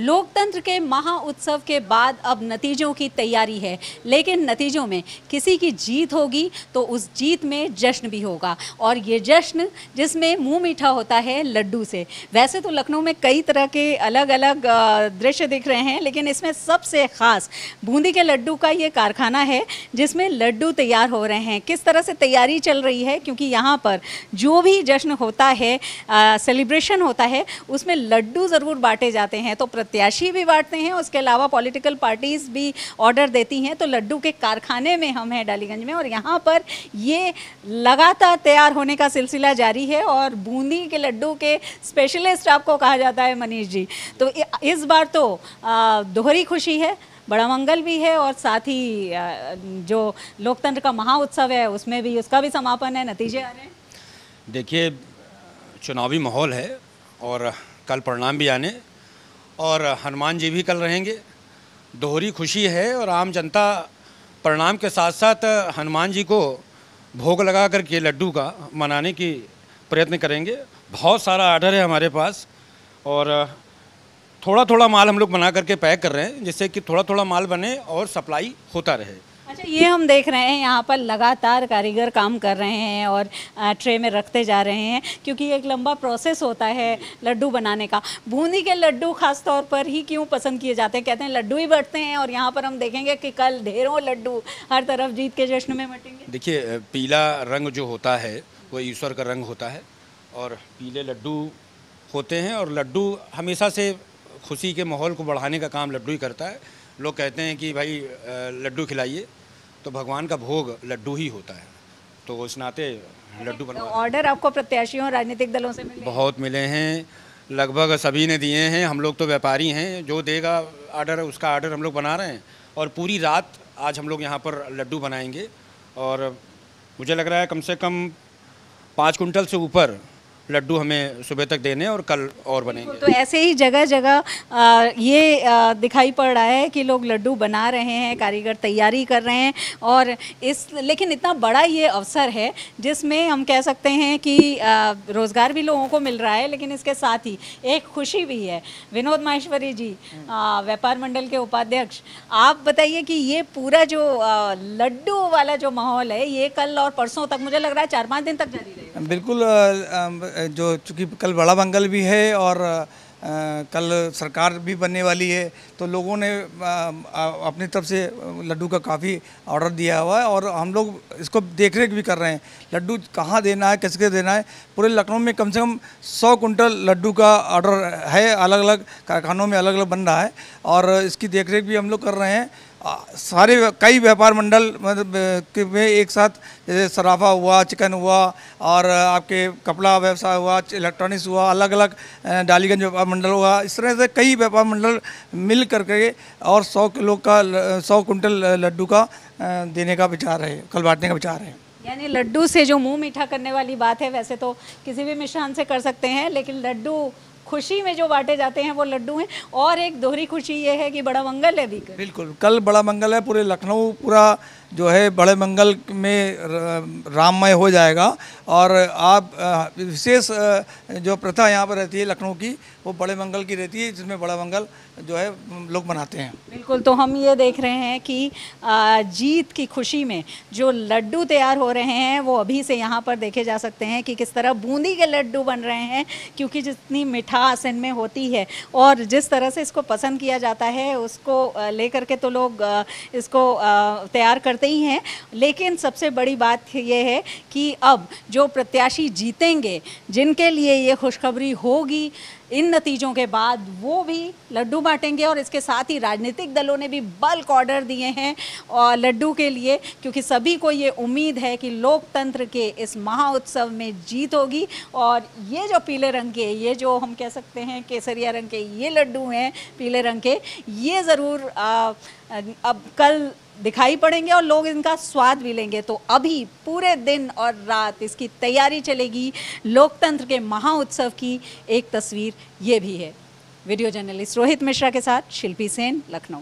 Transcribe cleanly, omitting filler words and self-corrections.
लोकतंत्र के महाउत्सव के बाद अब नतीजों की तैयारी है, लेकिन नतीजों में किसी की जीत होगी तो उस जीत में जश्न भी होगा, और ये जश्न जिसमें मुंह मीठा होता है लड्डू से। वैसे तो लखनऊ में कई तरह के अलग अलग दृश्य दिख रहे हैं, लेकिन इसमें सबसे ख़ास बूंदी के लड्डू का ये कारखाना है जिसमें लड्डू तैयार हो रहे हैं। किस तरह से तैयारी चल रही है, क्योंकि यहाँ पर जो भी जश्न होता है, सेलिब्रेशन होता है, उसमें लड्डू ज़रूर बांटे जाते हैं। तो प्रत्याशी भी बांटते हैं, उसके अलावा पॉलिटिकल पार्टीज़ भी ऑर्डर देती हैं। तो लड्डू के कारखाने में हम हैं डालीगंज में, और यहाँ पर ये लगातार तैयार होने का सिलसिला जारी है, और बूंदी के लड्डू के स्पेशलिस्ट आपको कहा जाता है मनीष जी। तो इस बार तो दोहरी खुशी है, बड़ा मंगल भी है, और साथ ही जो लोकतंत्र का महाउत्सव है उसमें भी उसका भी समापन है, नतीजे आ रहे हैं। देखिए, चुनावी माहौल है और कल परिणाम भी आने, और हनुमान जी भी कल रहेंगे। दोहरी खुशी है, और आम जनता परिणाम के साथ साथ हनुमान जी को भोग लगा करके लड्डू का मनाने की प्रयत्न करेंगे। बहुत सारा आर्डर है हमारे पास, और थोड़ा थोड़ा माल हम लोग बना करके पैक कर रहे हैं, जिससे कि थोड़ा थोड़ा माल बने और सप्लाई होता रहे। अच्छा, ये हम देख रहे हैं यहाँ पर लगातार कारीगर काम कर रहे हैं और ट्रे में रखते जा रहे हैं, क्योंकि एक लंबा प्रोसेस होता है लड्डू बनाने का। बूंदी के लड्डू खास तौर पर ही क्यों पसंद किए जाते हैं? कहते हैं लड्डू ही बढ़ते हैं, और यहाँ पर हम देखेंगे कि कल ढेरों लड्डू हर तरफ जीत के जश्न में बटेंगे। देखिए, पीला रंग जो होता है वो ईश्वर का रंग होता है, और पीले लड्डू होते हैं, और लड्डू हमेशा से खुशी के माहौल को बढ़ाने का काम लड्डू ही करता है। लोग कहते हैं कि भाई लड्डू खिलाइए, तो भगवान का भोग लड्डू ही होता है, तो उस नाते लड्डू बनवा। ऑर्डर आपको प्रत्याशियों और राजनीतिक दलों से मिले? बहुत मिले हैं, लगभग सभी ने दिए हैं। हम लोग तो व्यापारी हैं, जो देगा ऑर्डर उसका ऑर्डर हम लोग बना रहे हैं, और पूरी रात आज हम लोग यहाँ पर लड्डू बनाएंगे, और मुझे लग रहा है कम से कम 5 कुंटल से ऊपर लड्डू हमें सुबह तक देने, और कल और बनेंगे। तो ऐसे ही जगह जगह ये दिखाई पड़ रहा है कि लोग लड्डू बना रहे हैं, कारीगर तैयारी कर रहे हैं, और लेकिन इतना बड़ा ये अवसर है जिसमें हम कह सकते हैं कि रोज़गार भी लोगों को मिल रहा है, लेकिन इसके साथ ही एक खुशी भी है। विनोद माहेश्वरी जी, व्यापार मंडल के उपाध्यक्ष, आप बताइए कि ये पूरा जो लड्डू वाला जो माहौल है, ये कल और परसों तक, मुझे लग रहा है 4-5 दिन तक जारी रहेगा। बिल्कुल, जो चूँकि कल बड़ा मंगल भी है और कल सरकार भी बनने वाली है, तो लोगों ने अपनी तरफ से लड्डू का काफ़ी ऑर्डर दिया हुआ है, और हम लोग इसको देख रेख भी कर रहे हैं। लड्डू कहाँ देना है, किसके देना है। पूरे लखनऊ में कम से कम 100 कुंटल लड्डू का ऑर्डर है, अलग अलग कारखानों में अलग अलग बन रहा है, और इसकी देख रेख भी हम लोग कर रहे हैं। सारे कई व्यापार मंडल मतलब में एक साथ, जैसे सराफा हुआ, चिकन हुआ, और आपके कपड़ा व्यवसाय हुआ, इलेक्ट्रॉनिक्स हुआ, अलग अलग डालीगंज व्यापार मंडल हुआ, इस तरह से कई व्यापार मंडल मिल करके और 100 किलो का 100 कुंटल लड्डू का देने का विचार है, कल बांटने का विचार है। यानी लड्डू से जो मुंह मीठा करने वाली बात है, वैसे तो किसी भी मिष्ठान से कर सकते हैं, लेकिन लड्डू खुशी में जो बांटे जाते हैं वो लड्डू हैं। और एक दोहरी खुशी ये है कि बड़ा मंगल है भी। बिल्कुल, कल बड़ा मंगल है। पूरे लखनऊ पूरा जो है बड़े मंगल में राममय हो जाएगा, और आप विशेष जो प्रथा यहाँ पर रहती है लखनऊ की, वो बड़े मंगल की रहती है, जिसमें बड़ा मंगल जो है लोग मनाते हैं। बिल्कुल, तो हम ये देख रहे हैं कि जीत की खुशी में जो लड्डू तैयार हो रहे हैं वो अभी से यहाँ पर देखे जा सकते हैं कि किस तरह बूंदी के लड्डू बन रहे हैं, क्योंकि जितनी मिठास इनमें होती है और जिस तरह से इसको पसंद किया जाता है, उसको लेकर के तो लोग इसको तैयार करते ही हैं। लेकिन सबसे बड़ी बात ये है कि अब जो प्रत्याशी जीतेंगे, जिनके लिए ये खुशखबरी होगी इन नतीजों के बाद, वो भी लड्डू बांटेंगे, और इसके साथ ही राजनीतिक दलों ने भी बल्क ऑर्डर दिए हैं और लड्डू के लिए, क्योंकि सभी को ये उम्मीद है कि लोकतंत्र के इस महाउत्सव में जीत होगी। और ये जो पीले रंग के, ये जो हम कह सकते हैं केसरिया रंग के ये लड्डू हैं पीले रंग के, ये ज़रूर अब कल दिखाई पड़ेंगे और लोग इनका स्वाद भी लेंगे। तो अभी पूरे दिन और रात इसकी तैयारी चलेगी। लोकतंत्र के महाउत्सव की एक तस्वीर ये भी है। वीडियो जर्नलिस्ट रोहित मिश्रा के साथ शिल्पी सेन, लखनऊ।